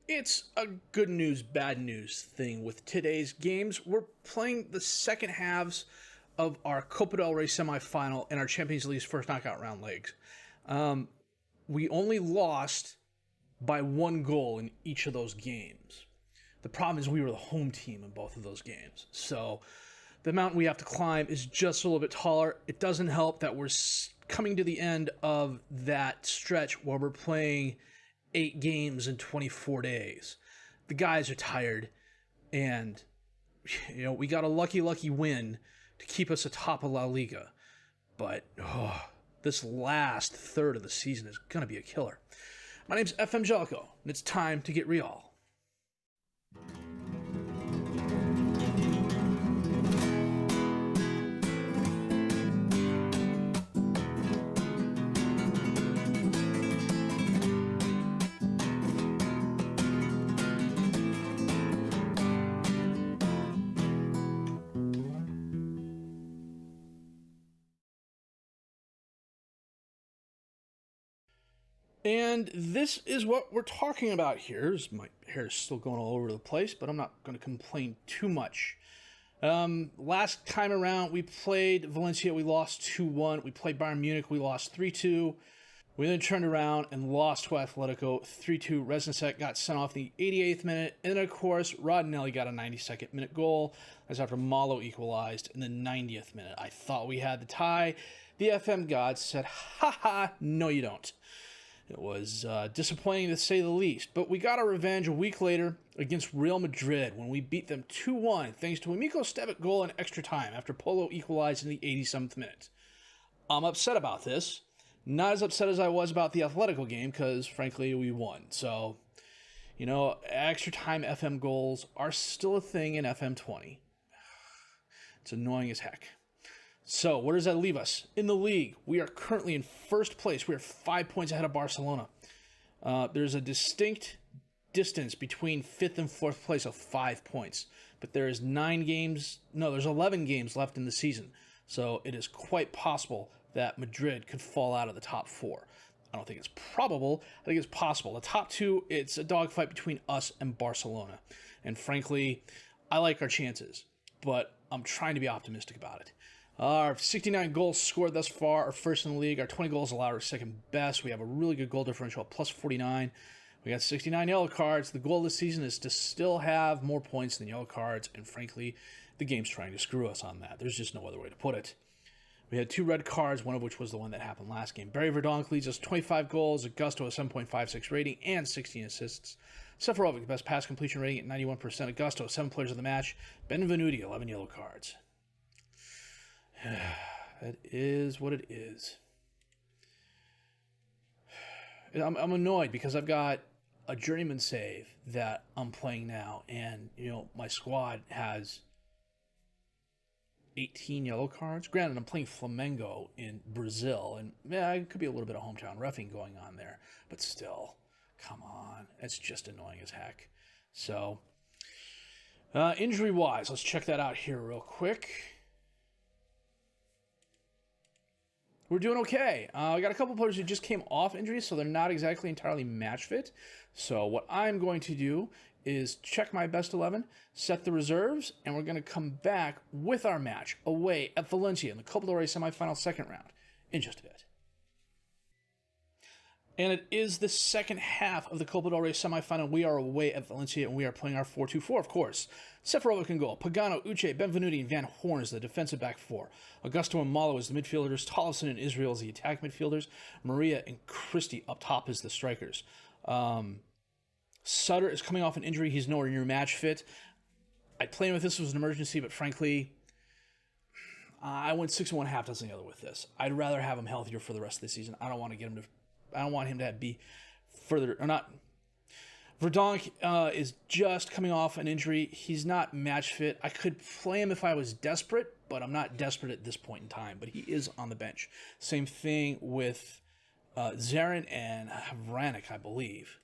It's a good news, bad news thing with today's games. We're playing the second halves of our Copa del Rey semifinal and our Champions League's first knockout round legs. We only lost by 1 goal in each of those games. The problem is we were the home team in both of those games. So the mountain we have to climb is just a little bit taller. It doesn't help that we're coming to the end of that stretch where we're playing 8 games in 24 days. The guys are tired, and we got a lucky win to keep us atop of La Liga. But this last third of the season is going to be a killer. My name's FM20, and it's time to get real. And this is what we're talking about here. My hair is still going all over the place, but I'm not going to complain too much. Last time around, we played Valencia. We lost 2-1. We played Bayern Munich. We lost 3-2. We then turned around and lost to Atletico 3-2. Resnicek got sent off in the 88th minute. And then, of course, Rodinelli got a 92nd minute goal. That's after Malo equalized in the 90th minute. I thought we had the tie. The FM gods said, ha, no you don't. It was disappointing to say the least, but we got our revenge a week later against Real Madrid when we beat them 2-1 thanks to a Miko Stevic goal in extra time after Polo equalized in the 87th minute. I'm upset about this. Not as upset as I was about the Atletico game because, frankly, we won. So, extra time FM goals are still a thing in FM20. It's annoying as heck. So, where does that leave us? In the league, we are currently in first place. We are 5 points ahead of Barcelona. There's a distinct distance between 5th and 4th place of 5 points. But there's 11 games left in the season. So, it is quite possible that Madrid could fall out of the top 4. I don't think it's probable. I think it's possible. The top 2, it's a dogfight between us and Barcelona. And frankly, I like our chances. But I'm trying to be optimistic about it. Our 69 goals scored thus far are first in the league. Our 20 goals allowed are second best. We have a really good goal differential of plus 49. We got 69 yellow cards. The goal this season is to still have more points than yellow cards, and frankly, the game's trying to screw us on that. There's just no other way to put it. We had 2 red cards, one of which was the one that happened last game. Barry Verdonk leads us 25 goals, Augusto a 7.56 rating, and 16 assists. Seferovic, best pass completion rating at 91%. Augusto, 7 players of the match. Benvenuti, 11 yellow cards. That is what it is. I'm annoyed because I've got a journeyman save that I'm playing now, and my squad has 18 yellow cards. Granted, I'm playing Flamengo in Brazil, and it could be a little bit of hometown reffing going on there, but still, come on, it's just annoying as heck. So, injury-wise, let's check that out here real quick. We're doing okay. We got a couple players who just came off injuries, so they're not exactly entirely match fit. So what I'm going to do is check my best 11, set the reserves, and we're going to come back with our match away at Valencia in the Copa del Rey semifinal second round in just a bit. And it is the second half of the Copa del Rey semifinal. We are away at Valencia, and we are playing our 4-2-4, of course. Seferovic in goal. Pagano, Uche, Benvenuti, and Van Horn is the defensive back 4. Augusto and Malo is the midfielders. Tollefson and Israel is the attack midfielders. Maria and Christie up top is the strikers. Sutter is coming off an injury. He's nowhere near match fit. I'd play him if this was an emergency, but frankly, I went 6 1/2 dozen the other with this. I'd rather have him healthier for the rest of the season. I don't want him to be further or not. Verdonk is just coming off an injury. He's not match fit. I could play him if I was desperate, but I'm not desperate at this point in time. But he is on the bench. Same thing with Zarin and Vranek, I believe.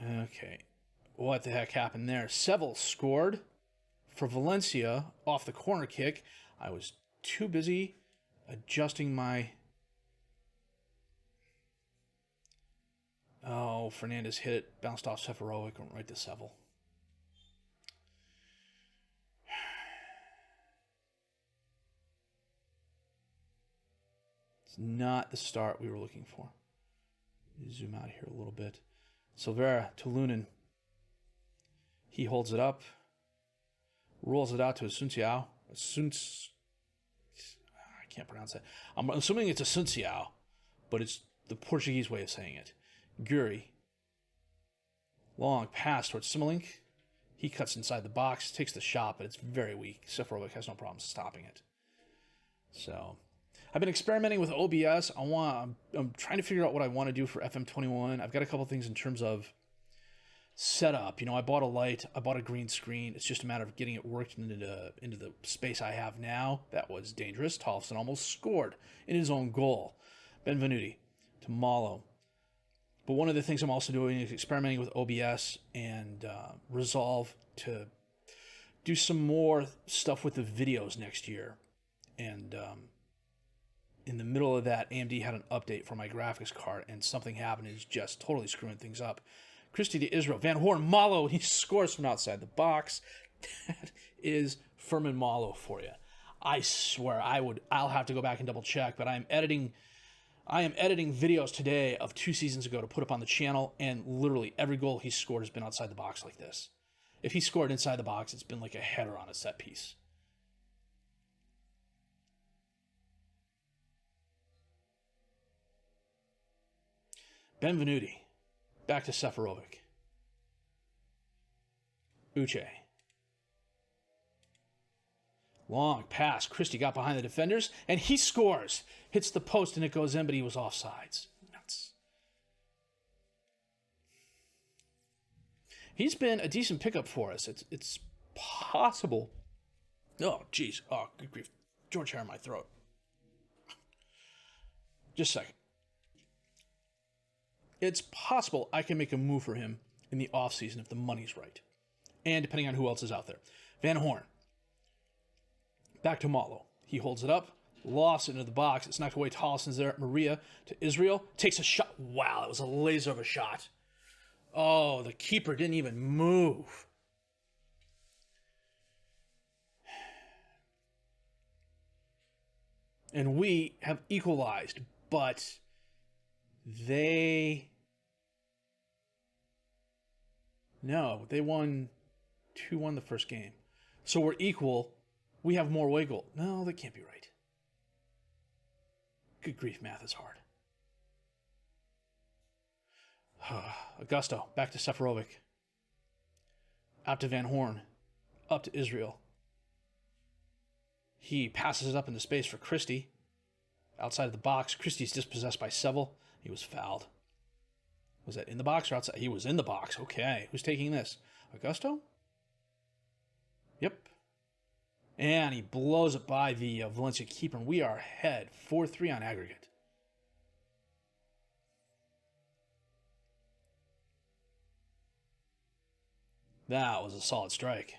Okay, what the heck happened there? Seville scored for Valencia off the corner kick. I was too busy adjusting my Oh, Fernandez hit it, bounced off Seferovic, went right to Seville. It's not the start we were looking for. Zoom out here a little bit. Silvera to Lunin. He holds it up. Rolls it out to Asunciao. I can't pronounce that. I'm assuming it's Asunciao, but it's the Portuguese way of saying it. Guri. Long pass towards Simmelink. He cuts inside the box, takes the shot, but it's very weak. Seferovic has no problem stopping it. So, I've been experimenting with OBS. I'm trying to figure out what I want to do for FM21. I've got a couple things in terms of setup. I bought a light, I bought a green screen. It's just a matter of getting it worked into the space I have now. That was dangerous. Tollefson almost scored in his own goal. Benvenuti to Malo. But one of the things I'm also doing is experimenting with OBS and Resolve to do some more stuff with the videos next year. And in the middle of that, AMD had an update for my graphics card, and something happened is just totally screwing things up. Christie to Israel. Van Horn, Malo, he scores from outside the box. That is Furman Malo for you. I swear I'll have to go back and double check, but I am editing videos today of 2 seasons ago to put up on the channel, and literally every goal he scored has been outside the box like this. If he scored inside the box, it's been like a header on a set piece. Benvenuti. Back to Seferovic. Uche. Long pass. Christie got behind the defenders, and he scores. Hits the post, and it goes in, but he was offsides. Nuts. He's been a decent pickup for us. It's possible. Oh, jeez. Oh, good grief. George hair in my throat. Just a second. It's possible I can make a move for him in the offseason if the money's right. And depending on who else is out there. Van Horn. Back to Malo. He holds it up. Lost it into the box. It's knocked away. Tollefson's there. Maria to Israel. Takes a shot. Wow, that was a laser of a shot. Oh, the keeper didn't even move. And we have equalized, but they won 2-1 the first game. So we're equal. We have more away goal. No, that can't be right. Good grief, math is hard. Augusto, back to Seferovic. Out to Van Horn. Up to Israel. He passes it up into space for Christie. Outside of the box. Christie's dispossessed by Seville. He was fouled. Was that in the box or outside? He was in the box. Okay. Who's taking this? Augusto? Yep. And he blows it by the Valencia keeper, and we are ahead 4-3 on aggregate. That was a solid strike.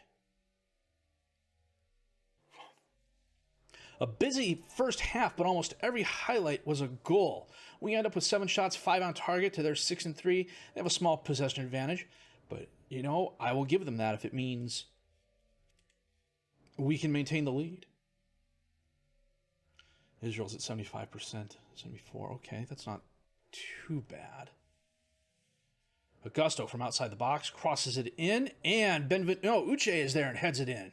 A busy first half, but almost every highlight was a goal. We end up with 7 shots, 5 on target to their 6 and 3. They have a small possession advantage, but I will give them that if it means we can maintain the lead. Israel's at 75%, 74. Okay, that's not too bad. Augusto from outside the box crosses it in, and Uche is there and heads it in.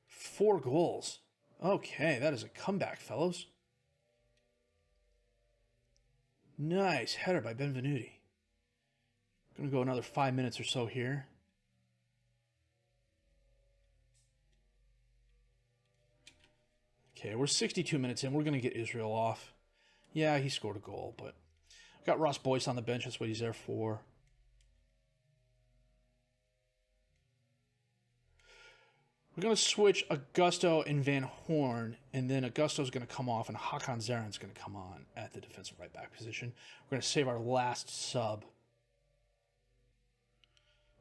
4 goals. Okay, that is a comeback, fellows. Nice header by Benvenuti. Going to go another 5 minutes or so here. Okay, we're 62 minutes in. We're going to get Israel off. Yeah, he scored a goal, but got Ross Boyce on the bench. That's what he's there for. We're going to switch Augusto and Van Horn, and then Augusto's going to come off, and Hakan Zaren's going to come on at the defensive right back position. We're going to save our last sub.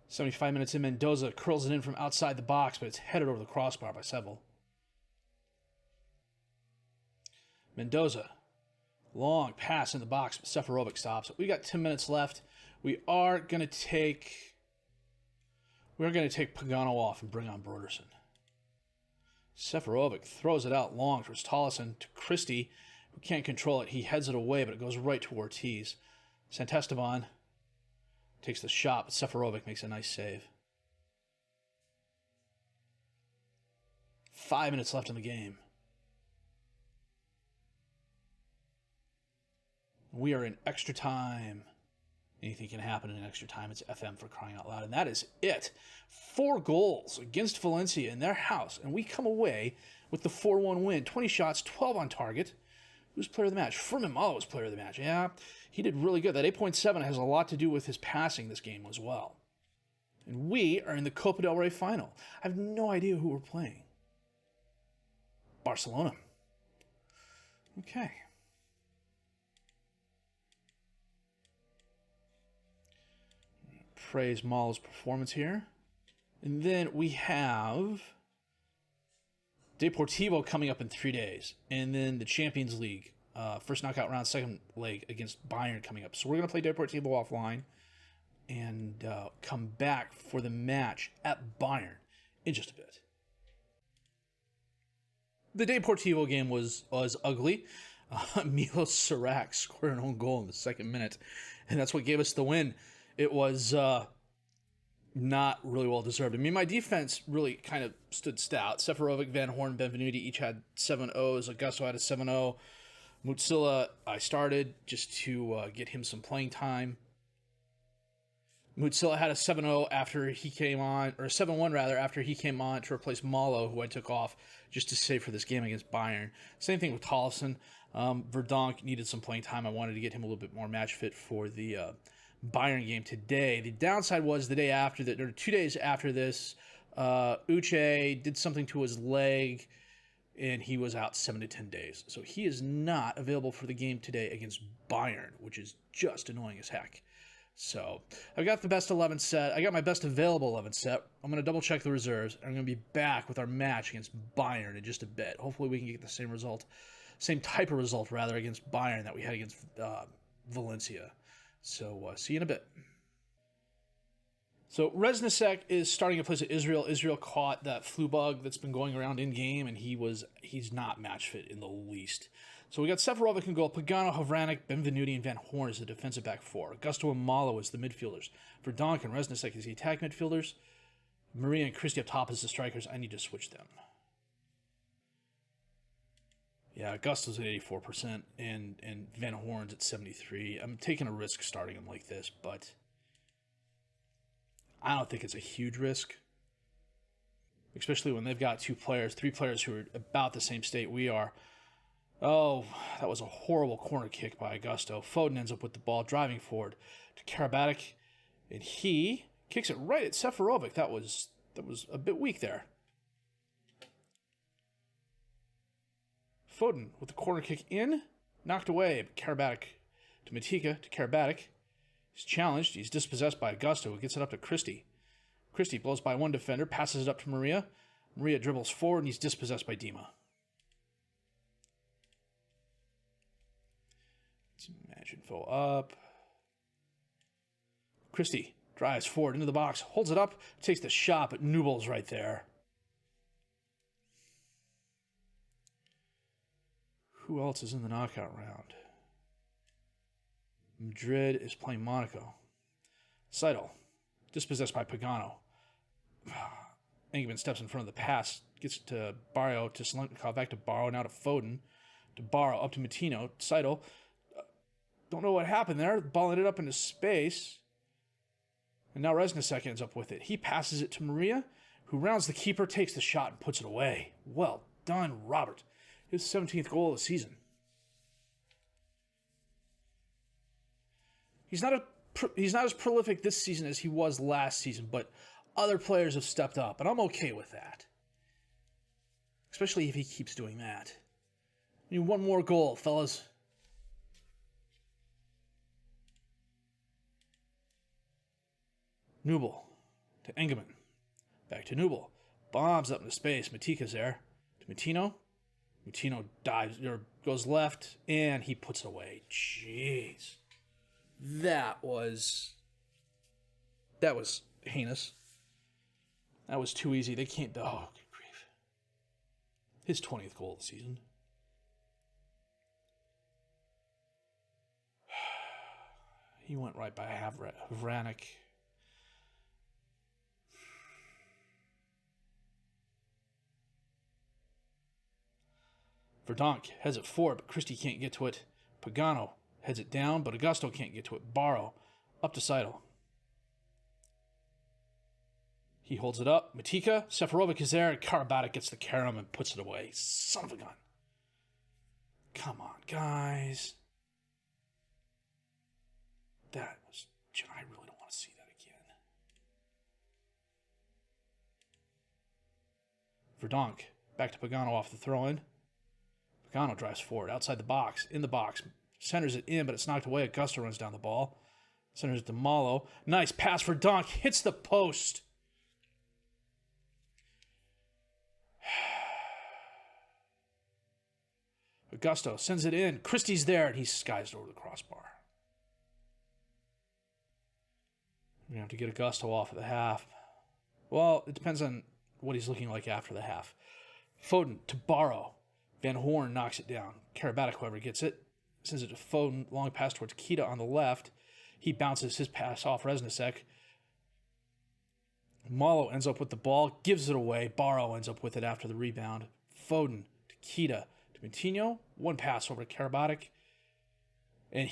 75 minutes in, Mendoza curls it in from outside the box, but it's headed over the crossbar by Seville. Mendoza Long pass in the box, but Seferovic stops. We got 10 minutes left. We're going to take Pagano off and bring on Broderson. Seferovic throws it out long towards Tollison to Christie, who can't control it. He heads it away, but it goes right to Ortiz. Santesteban takes the shot, but Seferovic makes a nice save. 5 minutes left in the game. We are in extra time. Anything can happen in extra time. It's FM for crying out loud. And that is it. 4 goals against Valencia in their house. And we come away with the 4-1 win. 20 shots, 12 on target. Who's player of the match? Fermin Malo was player of the match. Yeah, he did really good. That 8.7 has a lot to do with his passing this game as well. And we are in the Copa del Rey final. I have no idea who we're playing. Barcelona. Okay. Praise Malo's performance here. And then we have Deportivo coming up in 3 days. And then the Champions League. First knockout round, second leg against Bayern coming up. So we're going to play Deportivo offline and come back for the match at Bayern in just a bit. The Deportivo game was ugly. Milos Serac scored an own goal in the second minute. And that's what gave us the win. It was not really well deserved. I mean, my defense really kind of stood stout. Seferovic, Van Horn, Benvenuti each had 7 O's. Augusto had a 7-0. Mutsila, I started just to get him some playing time. Mutsila had a 7-0 after he came on, or a 7-1 rather, after he came on to replace Malo, who I took off just to save for this game against Bayern. Same thing with Tollison. Verdonk needed some playing time. I wanted to get him a little bit more match fit for the Bayern game today. The downside was the day after that, or 2 days after this, Uche did something to his leg, and he was out 7 to 10 days. So he is not available for the game today against Bayern, which is just annoying as heck. So I've got the best 11 set. I got my best available 11 set. I'm going to double check the reserves. I'm going to be back with our match against Bayern in just a bit. Hopefully we can get the same type of result rather against Bayern that we had against Valencia. So see you in a bit. So Reznicek is starting a place at Israel. Israel caught that flu bug that's been going around in game, and he's not match fit in the least. So we got Seferovic in goal, Pagano, Havranek, Benvenuti, and Van Horn as the defensive back 4. Augusto and Malo as the midfielders. Verdonk and Reznicek as the attack midfielders. Maria and Christie up top as the strikers. I need to switch them. Yeah, Augusto's at 84% and Van Horn's at 73%. I'm taking a risk starting him like this, but I don't think it's a huge risk. Especially when they've got 3 players who are about the same state we are. Oh, that was a horrible corner kick by Augusto. Foden ends up with the ball driving forward to Karabatic, and he kicks it right at Seferovic. That was a bit weak there. Foden with the corner kick in, knocked away. Karabatic to Matika, to Karabatic. He's challenged. He's dispossessed by Augusto, who gets it up to Christie. Christie blows by one defender, passes it up to Maria. Maria dribbles forward, and he's dispossessed by Dima. Some match info up. Christie drives forward into the box, holds it up, takes the shot, but Nubel's right there. Who else is in the knockout round? Madrid is playing Monaco. Seidel, dispossessed by Pagano. Engelman steps in front of the pass, gets to Barrio, to Selenkov, back to Barrow, now to Foden, to Barrow, up to Matino. Seidel, don't know what happened there. The ball ended up into space. And now Reznicek ends up with it. He passes it to Maria, who rounds the keeper, takes the shot, and puts it away. Well done, Robert. His 17th goal of the season. He's not as prolific this season as he was last season, but other players have stepped up, and I'm okay with that. Especially if he keeps doing that. We need one more goal, fellas. Nubel to Engelman. Back to Nubel. Bombs up into space. Matika's there. To Matino. Moutinho dives or goes left, and he puts it away. Jeez. That was heinous. That was too easy. They can't. Oh, good grief. His 20th goal of the season. He went right by Havranek. Verdonk heads it forward, but Christie can't get to it. Pagano heads it down, but Augusto can't get to it. Barrow up to Seidel. He holds it up. Matika, Seferovic is there, and Karabatic gets the carom and puts it away. Son of a gun. Come on, guys. That was... I really don't want to see that again. Verdonk back to Pagano off the throw-in. Pagano drives forward, outside the box, in the box. Centers it in, but it's knocked away. Augusto runs down the ball. Centers it to Malo. Nice pass for Donk. Hits the post. Augusto sends it in. Christie's there, and he skies over the crossbar. We're going to have to get Augusto off at the half. Well, it depends on what he's looking like after the half. Foden to Barrow. Van Horn knocks it down. Karabatic, however, gets it. Sends it to Foden. Long pass towards Kita on the left. He bounces his pass off Reznicek. Malo ends up with the ball. Gives it away. Barrow ends up with it after the rebound. Foden to Kita. To Moutinho. One pass over to Karabatic. And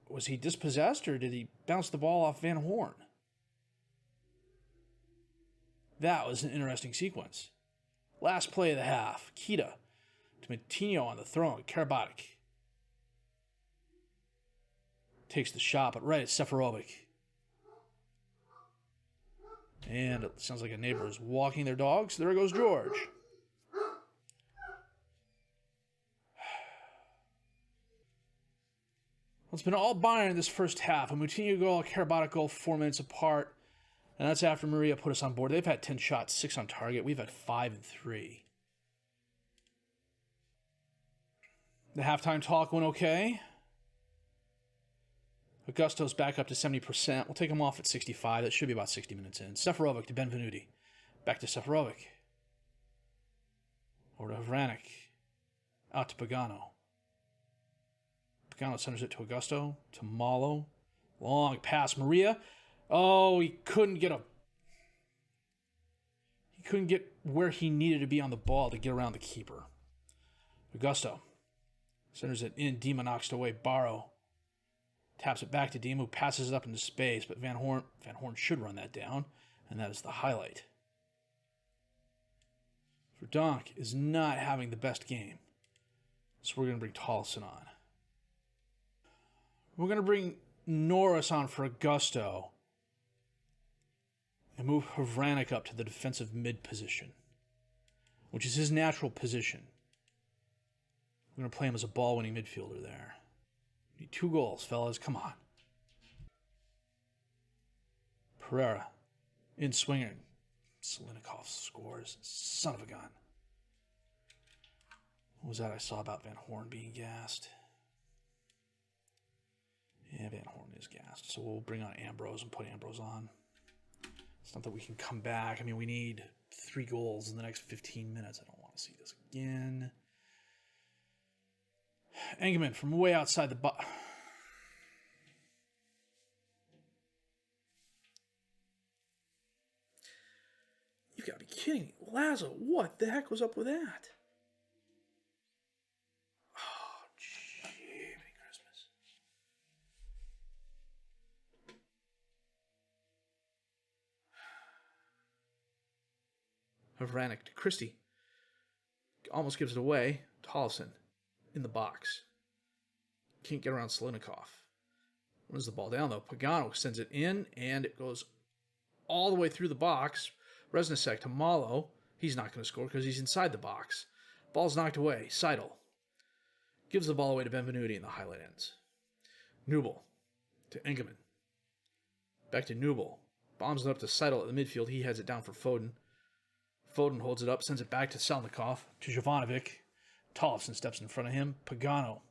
was he dispossessed or did he bounce the ball off Van Horn? That was an interesting sequence. Last play of the half. Kita to Moutinho on the throw. Karabatic takes the shot, but right at Seferovic. And it sounds like a neighbor is walking their dogs. There goes George. Well, it's been all Bayern this first half. A Moutinho goal, a Karabatic goal, 4 minutes apart. And that's after Maria put us on board. They've had 10 shots, 6 on target. We've had 5 and 3. The halftime talk went okay. Augusto's back up to 70%. We'll take him off at 65. That should be about 60 minutes in. Seferovic to Benvenuti. Back to Seferovic. Over to Havranek. Out to Pagano. Pagano centers it to Augusto. To Malo. Long pass. Maria. Oh, he couldn't get where he needed to be on the ball to get around the keeper. Augusto centers it in. Dima knocks it away. Barrow taps it back to Dima, who passes it up into space, but Van Horn should run that down, and that is the highlight. Verdonk is not having the best game, so we're going to bring Tollefson on. We're going to bring Norris on for Augusto and move Havranek up to the defensive mid position, which is his natural position. We're going to play him as a ball-winning midfielder there. We need 2 goals, fellas. Come on. Pereira in swinging. Salinikov scores. Son of a gun. What was that I saw about Van Horn being gassed? Yeah, Van Horn is gassed. So we'll bring on Ambrose and put Ambrose on. It's not that we can come back. I mean, we need 3 goals in the next 15 minutes. I don't want to see this again. Engelman from way outside the box. You gotta be kidding me. Lazo, what the heck was up with that? Oh, gee, Christmas. Havranek to Christie. Almost gives it away. Tollefson in the box. Can't get around Salinikov. Runs the ball down, though. Pagano sends it in, and it goes all the way through the box. Reznicek to Malo. He's not going to score because he's inside the box. Ball's knocked away. Seidel gives the ball away to Benvenuti, and the highlight ends. Nubel to Engelman. Back to Nubel. Bombs it up to Seidel at the midfield. He heads it down for Foden. Foden holds it up, sends it back to Salnikov, to Jovanovic. Tollefson steps in front of him. Pagano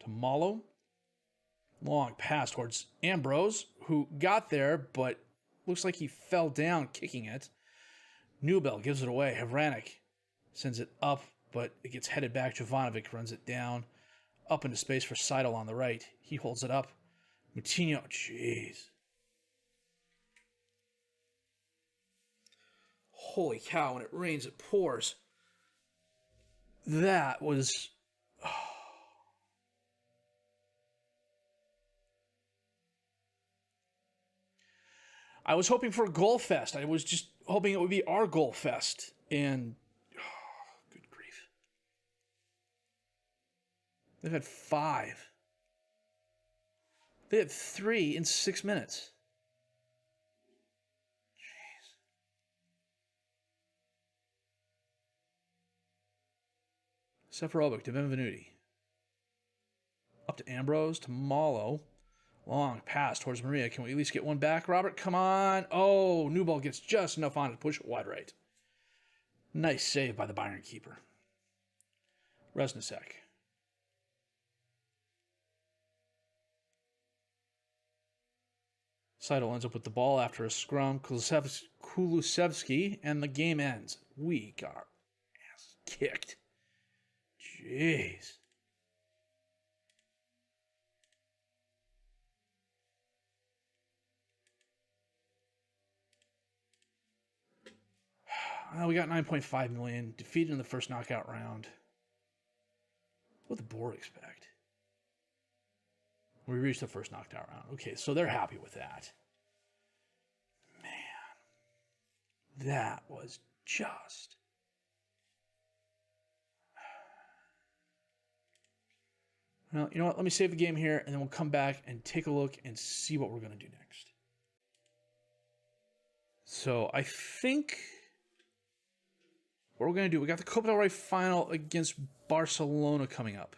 to Malo. Long pass towards Ambrose, who got there, but looks like he fell down kicking it. Newbell gives it away. Havranek sends it up, but it gets headed back. Jovanovic runs it down. Up into space for Seidel on the right. He holds it up. Moutinho, jeez. Holy cow, when it rains, it pours. That was... I was hoping for a goal fest. I was just hoping it would be our goal fest. And, good grief. They've had 5. They had 3 in 6 minutes. Jeez. Seferovic to FM20. Up to Ambrose, to Malo. Long pass towards Maria. Can we at least get one back, Robert? Come on. Oh, new ball gets just enough on it to push it wide right. Nice save by the Bayern keeper. Resnicek. Seidel ends up with the ball after a scrum. Kulusevski, and the game ends. We got our ass kicked. Jeez. We got 9.5 million. Defeated in the first knockout round. What did the board expect? We reached the first knockout round. Okay, so they're happy with that. Man. That was just... Well, you know what? Let me save the game here, and then we'll come back and take a look and see what we're going to do next. So, I think... what we're going to do, we got the Copa del Rey final against Barcelona coming up.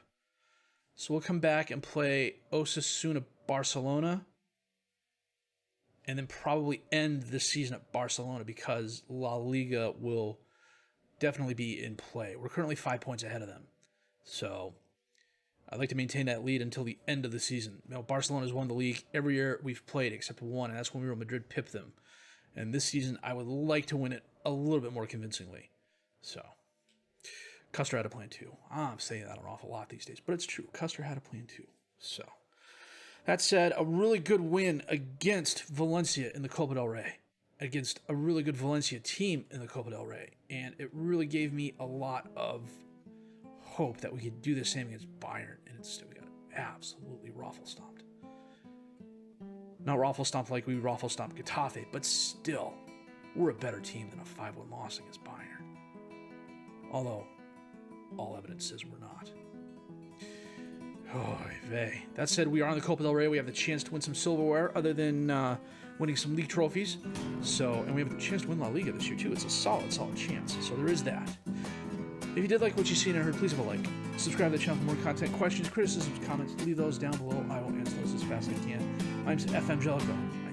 So we'll come back and play Osasuna Barcelona. And then probably end the season at Barcelona because La Liga will definitely be in play. We're currently 5 points ahead of them. So I'd like to maintain that lead until the end of the season. You know, Barcelona's won the league every year we've played except one, and that's when Real Madrid pipped them. And this season, I would like to win it a little bit more convincingly. So, Custer had a plan too. I'm saying that an awful lot these days, but it's true. Custer had a plan too. So, that said, a really good win against Valencia in the Copa del Rey, against a really good Valencia team in the Copa del Rey, and it really gave me a lot of hope that we could do the same against Bayern, and instead we got absolutely raffle-stomped. Not raffle-stomped like we raffle-stomped Getafe, but still, we're a better team than a 5-1 loss against Bayern. Although, all evidence says we're not. Oh, vey. That said, we are on the Copa del Rey. We have the chance to win some silverware other than winning some league trophies. And we have a chance to win La Liga this year, too. It's a solid chance. So there is that. If you did like what you've seen and heard, please leave a like. Subscribe to the channel for more content. Questions, criticisms, comments, leave those down below. I will answer those as fast as I can. I'm FM20.